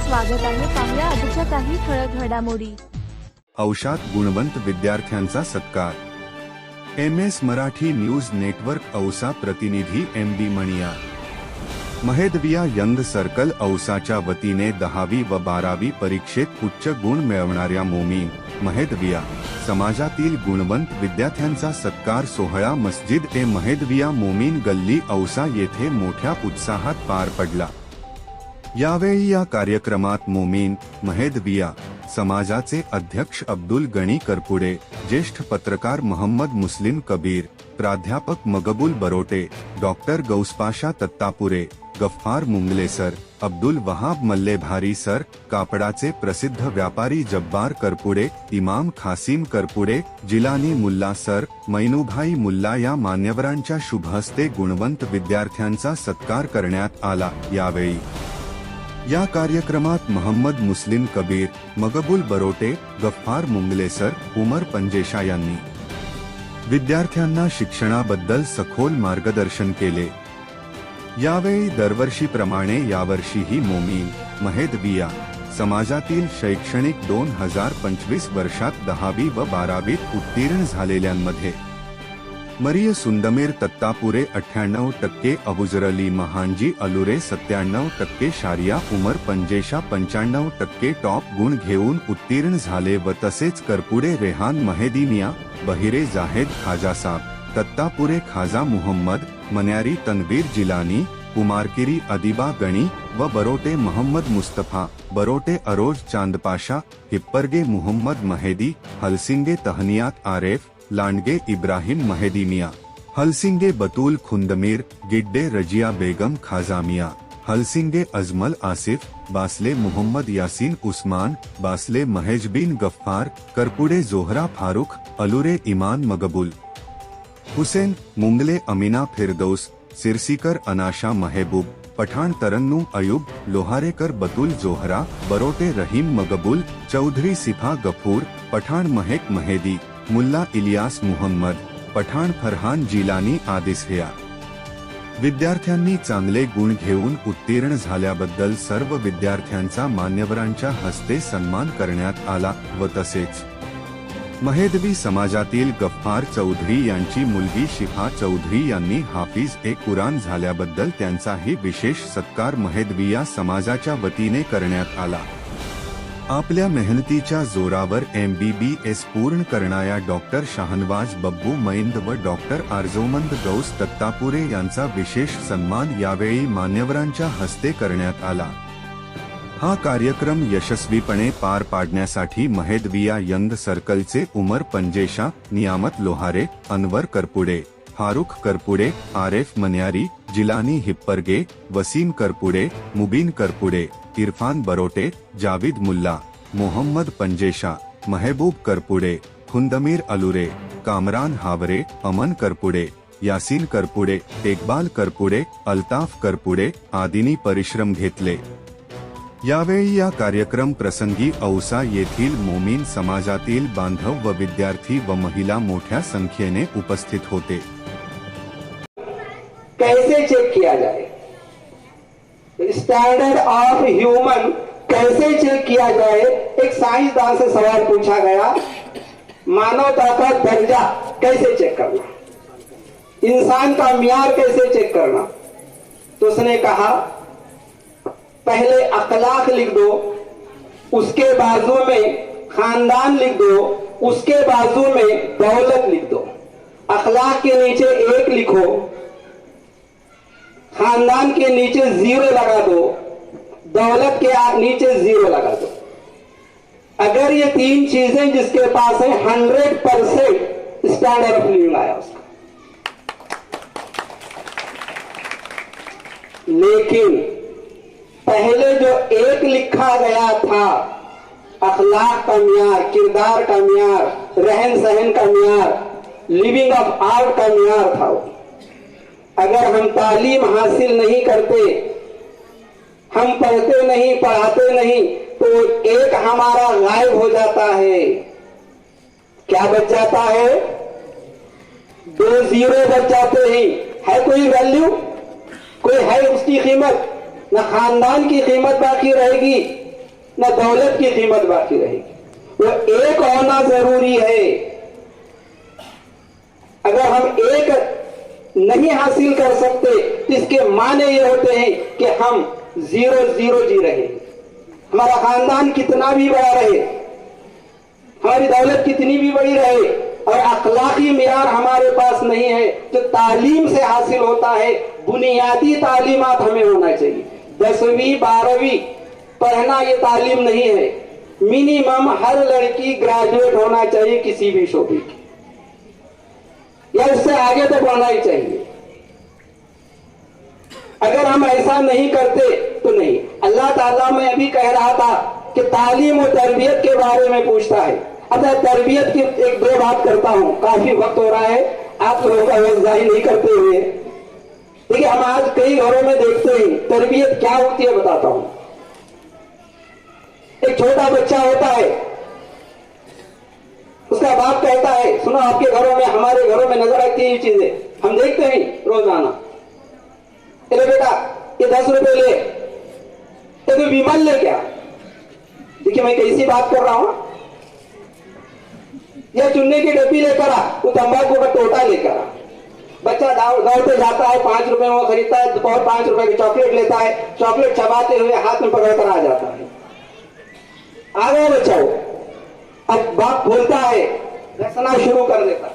स्वागत आहे। पाहूया आजच्या काही ठळक घडामोडी। औषात गुणवंत विद्यार्थ्यांचा सत्कार। MS Marathi news network Ausa प्रतिनिधी MB मणिया। महेदविया यंग सर्कल औसाच्या वतीने 10वी व 12वी परीक्षेत उच्च गुण मिळवणाऱ्या मोमीन महेदविया समाजातील गुणवंत विद्यार्थ्यांचा सत्कार सोहळा मस्जिद महेदविया मोमीन गल्ली औसा येथे मोठ्या उत्साहात पार पडला। यावेळी या कार्यक्रमात मोमीन महेदविया समाजाचे अध्यक्ष अब्दुल गणी करपुडे, ज्येष्ठ पत्रकार मोहम्मद मुस्लिम कबीर, प्राध्यापक Maqbool Barote, doctor Gauspasha Tattapure, Gaffar Mungle sir, Abdul Wahab Mallebhari sir, कापडाचे प्रसिद्ध व्यापारी जब्बार करपुडे, इमाम खासिम करपुडे, जिलानी मुल्ला सर, मैनूभाई मुल्ला या मान्यवरांच्या शुभहस्ते गुणवंत विद्यार्थ्यांचा सत्कार करण्यात आला। यावेळी या कार्यक्रमात मोहम्मद मुस्लिम कबीर, मगबूल बरोटे, गफ्फार मुंगले सर, उमर पंजेशा यांनी विद्यार्थ्यांना शिक्षणाबद्दल सखोल मार्गदर्शन केले। यावेळी दरवर्षीप्रमाणे यावर्षीही मोमीन महेदविया समाजातील शैक्षणिक 2025 वर्षात 10वी व 12वीत उत्तीर्ण झालेल्यांमध्ये मरिय सुंदमेर तत्तापुरे 98%, अबुजरअली महांजी अलुरे 97%, शारिया उमर पंजेशा 95% टॉप गुण घेऊन उत्तीर्ण झाले व तसेच करपुडे रेहान महेदीमिया, बहिरे जाहेद खाजासाब, तत्तापुरे खाजा मुहम्मद, मन्यारी तनवीर जिलानी, कुमारकिरी अदिबा गणी व बरोटे मोहम्मद मुस्तफा, बरोटे अरोज चांदपाशा, हिप्परगे मुहम्मद महेदी, हलसिंगे तहनियात आरेफ, लांडगे इब्राहिम महेदीमिया, हलसिंगे बतूल खुंदमीर, गिड्डे रजिया बेगम खाजामिया, हलसिंगे अजमल आसिफ, बासले मुहम्मद यासीन उस्मान, बासले महेजबिन गफ्फार, करपुडे जोहरा फारूक, अलुरे ईमान मगबूल हुसैन, मुंगले अमीना फिरदौस, सिरसीकर अनाशा महबूब, पठाण तरन्नुम अयूब, लोहारेकर बतुल जोहरा, बरोटे रहीम मगबूल, चौधरी सिफा गफूर, पठाण महक महेदी, मुल्ला इलियास मुहम्मद, पठाण फरहान जिलानी आदिसया विद्यार्थ्यांनी चांगले गुण घेऊन उत्तीर्ण झाल्याबद्दल सर्व विद्यार्थ्यांचा मान्यवरांच्या हस्ते सन्मान करण्यात आला व तसेच महेदवी समाजातील गफ्फार चौधरी यांची मुलगी शिफा चौधरी यांनी हाफिज-ए-कुराण झाल्याबद्दल त्यांचाही विशेष सत्कार महेदविया समाजाच्या वतीने करण्यात आला। आपल्या मेहनतीच्या जोरावर MBBS पूर्ण करणाऱ्या डॉक्टर शाहनवाज बब्बू मैंद व डॉक्टर आर्जोमंद गौस तत्तापुरे यांचा विशेष सन्मान यावेळी मान्यवरांच्या हस्ते करण्यात आला। हा कार्यक्रम यशस्वीपणे पार पाडण्यासाठी महेदविया यंग सर्कलचे उमर पंजेशा, नियामत लोहारे, अनवर करपुडे, फारूक करपुडे, आरेफ मन्यारी, जिलानी हिप्परगे, वसीम करपुडे, मुबीन करपुडे, इरफान बरोटे, जाविद मुल्ला, मोहम्मद पंजेशा, महबूब करपुडे, खुंदमीर अलुरे, कामरान हावरे, अमन करपुडे, यासीन करपुडे, इकबाल करपुडे, अल्ताफ करपुडे आदींनी परिश्रम घेतले। यावेळी या कार्यक्रम प्रसंगी औसा येथील मोमीन समाजातील बांधव व विद्यार्थी व महिला मोठ्या संख्येने उपस्थित होते। कैसे चेक किया जाए, स्टैंडर्ड ऑफ ह्यूमन कैसे चेक किया जाए, एक साइंसदान से सवाल पूछा गया। मानवता का दर्जा कैसे चेक करना, इंसान का म्यार कैसे चेक करना, तो उसने कहा पहले अखलाक लिख दो, उसके बाजू में खानदान लिख दो, उसके बाजू में दौलत लिख दो। अखलाक के नीचे 1 लिखो, खानदान के नीचे 0 लगा दो, दौलत के नीचे 0 लगा दो। अगर ये 3 चीजें जिसके पास है 100% स्टैंडर्ड ऑफ लिविंग आया उसका। लेकिन पहले जो 1 लिखा गया था, अखलाक का म्यार, किरदार का म्यार, रहन सहन का म्यार, लिविंग ऑफ आर्ट का म्यार था। अगर हम तालीम हासिल नहीं करते, हम पढ़ते नहीं, पढ़ाते नहीं, तो 1 हमारा गायब हो जाता है। क्या बच जाता है? 2 0 बच जाते हैं। है कोई वैल्यू, कोई है उसकी कीमत? न खानदान की कीमत बाकी रहेगी, न दौलत की कीमत बाकी रहेगी। वो एक होना जरूरी है। अगर हम एक नहीं हासिल कर सकते तो इसके माने ये होते हैं कि हम 0-0 जी रहे हैं। हमारा खानदान कितना भी बड़ा रहे, हमारी दौलत कितनी भी बड़ी रहे, और अखलाकी मियार हमारे पास नहीं है, जो तालीम से हासिल होता है, बुनियादी तालीमात हमें होना चाहिए। 10वीं 12वीं पढ़ना ये तालीम नहीं है। मिनिमम हर लड़की ग्रेजुएट होना चाहिए किसी भी शोबे की, या उससे आगे तक होना ही चाहिए। अगर हम ऐसा नहीं करते तो नहीं। अल्लाह ताला मैं अभी कह रहा था कि तालीम और तरबियत के बारे में पूछता है। अब तरबियत की एक दो बात करता हूं, काफी वक्त हो रहा है, आप लोगों का वक्त जाहिर नहीं करते हुए। देखिए, हम आज कई घरों में देखते हैं तरबियत क्या होती है, बताता हूं। एक छोटा बच्चा होता है, उसका बाप कहता है, सुनो आपके घरों में, हमारे घरों में नजर आती है ये चीजें, हम देखते हैं रोजाना। अरे बेटा ये 10 रुपए ले, तो विमल ले क्या? देखिए मैं कैसी बात कर रहा हूं। या चुन्नी की डब्बी लेकर आ, वो तंबाकू का टोटा लेकर आ। बच्चा दौड़ते जाता है, 5 रुपए में खरीदता है, और 5 रुपए की चॉकलेट लेता है, चॉकलेट चबाते हुए हाथ में पकड़कर आ जाता है। आ गया बच्चा वो। अब बाप बोलता है, घसना शुरू कर देता है।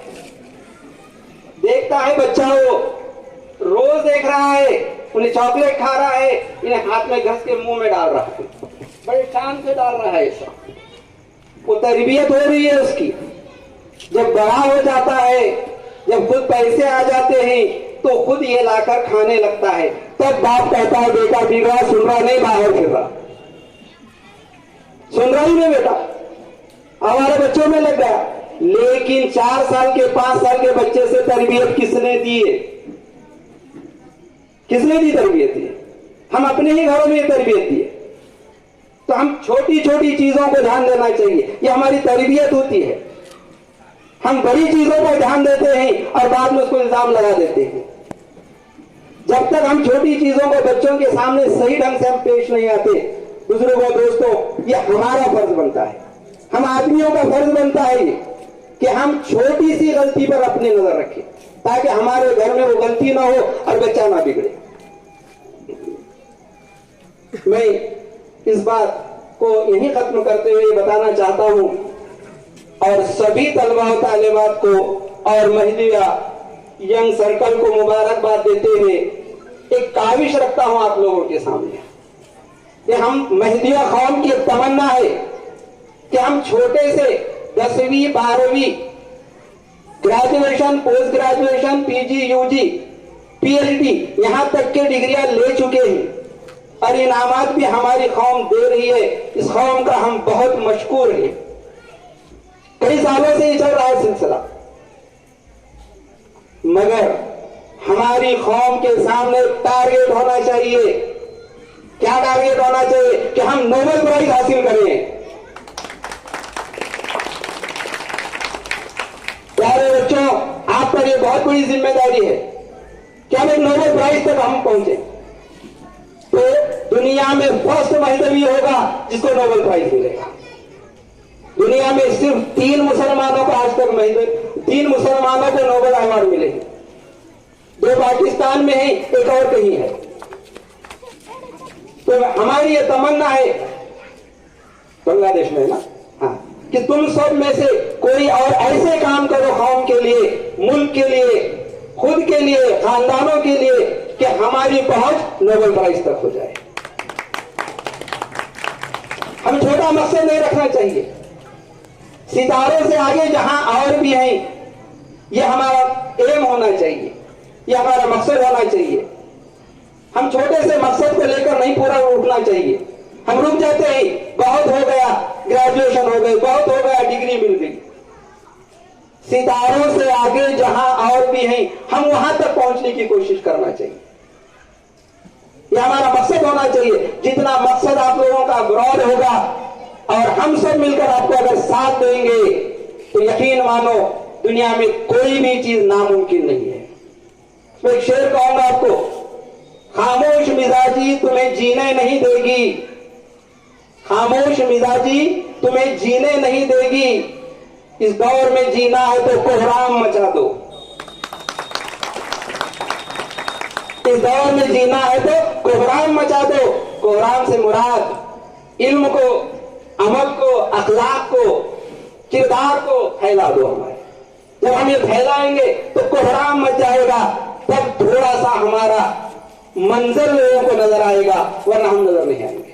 देखता है बच्चा वो रोज देख रहा है, उन्हें चॉकलेट खा रहा है, इन्हें हाथ में घस के मुंह में डाल रहा है, बड़े शान से डाल रहा है ऐसा। वो तरबियत हो रही है उसकी। जब बड़ा हो जाता है, जब खुद पैसे आ जाते हैं, तो खुद ये लाकर खाने लगता है। तब बाप कहता है, बेटा बिग रहा, सुन रहा नहीं, बाहर फिर रहा, सुन रहा ही नहीं बेटा, हमारे बच्चों में लग गया। लेकिन 4 साल के 5 साल के बच्चे से तरबियत किसने दी है? किसने दी तरबियत? दी हम अपने ही घरों में तरबियत दी। तो हम छोटी छोटी चीजों को ध्यान देना चाहिए, ये हमारी तरबियत होती है। हम बड़ी चीजों पर ध्यान देते हैं और बाद में उसको इल्जाम लगा देते हैं। जब तक हम छोटी चीजों को बच्चों के सामने सही ढंग से हम पेश नहीं आते, बुजुर्गों दोस्तों, ये हमारा फर्ज बनता है, हम आदमियों का फर्ज बनता है कि हम छोटी सी गलती पर अपनी नजर रखें, ताकि हमारे घर में वो गलती ना हो और बच्चा ना बिगड़े। मैं इस बात को यही खत्म करते हुए बताना चाहता हूं, और सभी तलबा और तालिबात को और महदिया यंग सर्कल को मुबारकबाद देते हुए एक काविश रखता हूं आप लोगों के सामने कि हम महदिया कौम की तमन्ना है कि हम छोटे से 10वीं 12वीं graduation, post graduation, PG, UG, PhD, यहां तक के डिग्रियां ले चुके हैं, और इनामात भी हमारी कौम दे रही है। इस कौम का हम बहुत मशकूर हैं। कई सालों से ये चल रहा है सिलसिला, मगर हमारी कौम के सामने टारगेट होना चाहिए। क्या टारगेट होना चाहिए? कि हम नोबेल प्राइज हासिल करें। प्यारे बच्चों, आप पर यह बहुत बड़ी जिम्मेदारी है कि हम एक नोबेल प्राइज तक हम पहुंचे। तो दुनिया में फर्स्ट महदवी होगा जिसको नोबेल प्राइज मिलेगा। दुनिया में सिर्फ 3 मुसलमानों को आज तक 3 मुसलमानों को नोबेल अवार्ड मिले हैं। 2 पाकिस्तान में है, एक और कहीं है। तो हमारी ये तमन्ना है, बांग्लादेश में है ना, हाँ, कि तुम सब में से कोई और ऐसे काम करो कौम के लिए, मुल्क के लिए, खुद के लिए, खानदानों के लिए, कि हमारी पहुंच नोबेल प्राइज तक हो जाए। हमें छोटा मकसद नहीं रखना चाहिए। सितारों से आगे जहां और भी हैं, यह हमारा एम होना चाहिए, यह हमारा मकसद होना चाहिए। हम छोटे से मकसद को लेकर नहीं पूरा उठना चाहिए। हम रुक जाते हैं, बहुत हो गया, ग्रेजुएशन हो गई, बहुत हो गया, डिग्री मिल गई। सितारों से आगे जहां और भी हैं, हम वहां तक पहुंचने की कोशिश करना चाहिए। यह हमारा मकसद होना चाहिए। जितना मकसद आप लोगों का ब्रॉड होगा और हम सब मिलकर आपको अगर साथ देंगे, तो यकीन मानो दुनिया में कोई भी चीज नामुमकिन नहीं है। मैं एक शेर कहूंगा आपको, खामोश मिजाजी तुम्हें जीने नहीं देगी, खामोश मिजाजी तुम्हें जीने नहीं देगी। इस दौर में जीना है तो कोहराम मचा दो। इस दौर में जीना है तो कोहराम मचा दो। कोहराम से मुराद इल्म को, अमल को, अखलाक को, किरदार को फैला दो हमारे। जब हम ये फैलाएंगे तो कोहराम मच जाएगा, तब थोड़ा सा हमारा मंजर लोगों को नजर आएगा, वरना हम नजर नहीं आएंगे।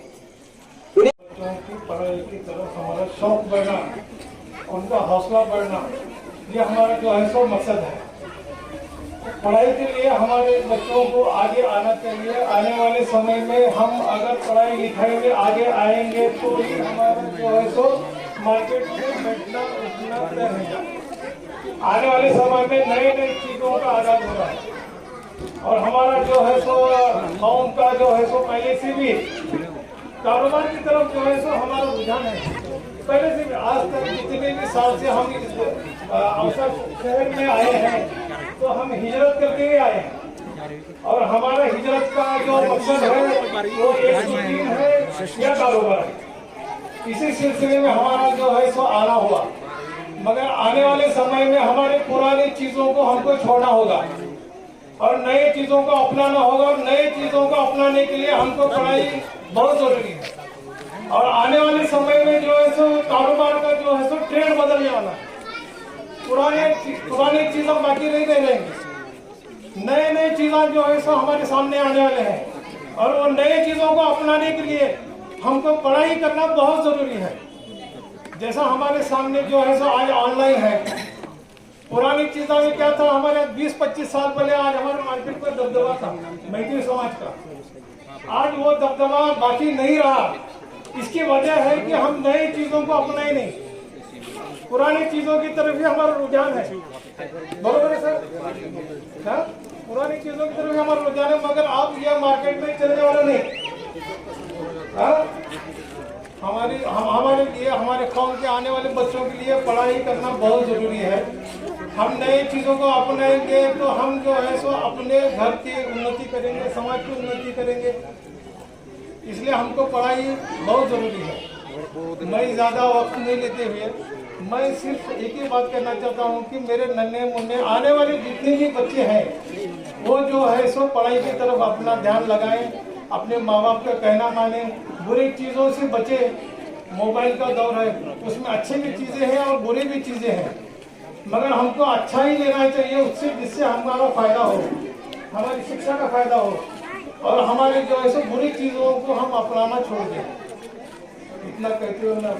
बच्चों की पढ़ाई की तरफ हमारा शौक बढ़ना, उनका हौसला बढ़ना, ये हमारा जो है सो मकसद है। पढ़ाई के लिए हमारे बच्चों को आगे आना चाहिए। आने वाले समय में हम अगर पढ़ाई लिखाई में आगे आएंगे तो ये हमारा जो है सो मार्केट में बैठना उठना तय रहेगा। आने वाले समय में नई नई चीजों का आगाज हो रहा है और हमारा जो है सो कौम का जो है सो पहले से भी कारोबार की तरफ जो है सो हमारा रुझान है। पहले से भी आज तक जितने भी साल से हम इस अवसर शहर में आए हैं तो हम हिजरत करके ही आए हैं और हमारा हिजरत का जो मकसद है वो एक दिन है या कारोबार है। इसी सिलसिले में हमारा जो है सो आना हुआ, मगर आने वाले समय में हमारे पुरानी चीजों को हमको छोड़ना होगा और नई चीजों को अपनाना होगा। और नई चीजों को अपनाने के लिए हमको पढ़ाई बहुत जरूरी है और आने वाले समय में जो है सो कारोबार का जो है सो ट्रेंड बदलने वाला है। पुरानी चीजें बाकी नहीं रह जाएंगी, नए नए चीजें जो है सो हमारे सामने आने वाले हैं और वो नए चीजों को अपनाने के लिए हमको पढ़ाई करना बहुत जरूरी है। जैसा हमारे सामने जो है सो आज ऑनलाइन है, पुरानी चीजों में क्या था, हमारे 20-25 साल पहले आज हमारे मार्केट पर दबदबा था मैथिली समाज का, आज वो दबदबा बाकी नहीं रहा। इसकी वजह है कि हम नई चीजों को अपनाए नहीं, पुरानी चीजों की तरफ ही हमारा रुझान है। बरोबर है सर? हाँ? पुरानी चीजों की तरफ ही हमारा रुझान है, मगर आप यह मार्केट में चलने वाला नहीं। हाँ? हमारे लिए, हमारे कौम के आने वाले बच्चों के लिए पढ़ाई करना बहुत जरूरी है। हम नई चीजों को अपनाएंगे तो हम जो है सो अपने घर की उन्नति करेंगे, समाज की उन्नति करेंगे। इसलिए हमको पढ़ाई बहुत जरूरी है। मैं ज्यादा वक्त नहीं लेते हुए मैं सिर्फ एक ही बात कहना चाहता हूँ कि मेरे नन्हे मुन्ने आने वाले जितने भी बच्चे हैं वो जो है सो पढ़ाई की तरफ अपना ध्यान लगाएं, अपने माँ बाप का कहना माने, बुरी चीजों से बचे। मोबाइल का दौर है, उसमें अच्छी भी चीजें हैं और बुरी भी चीजें हैं, मगर हमको अच्छा ही लेना चाहिए उससे, जिससे हमारा फायदा हो, हमारी शिक्षा का फायदा हो और हमारे जो है सो बुरी चीजों को हम अपनाना छोड़ दें। इतना कहते हो ना।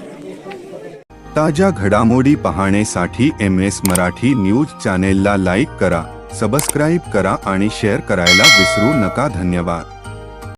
ताज्या घडामोडी पाहण्यासाठी MS मराठी न्यूज चॅनेलला लाईक करा, सबस्क्राईब करा आणि शेअर करायला विसरू नका। धन्यवाद।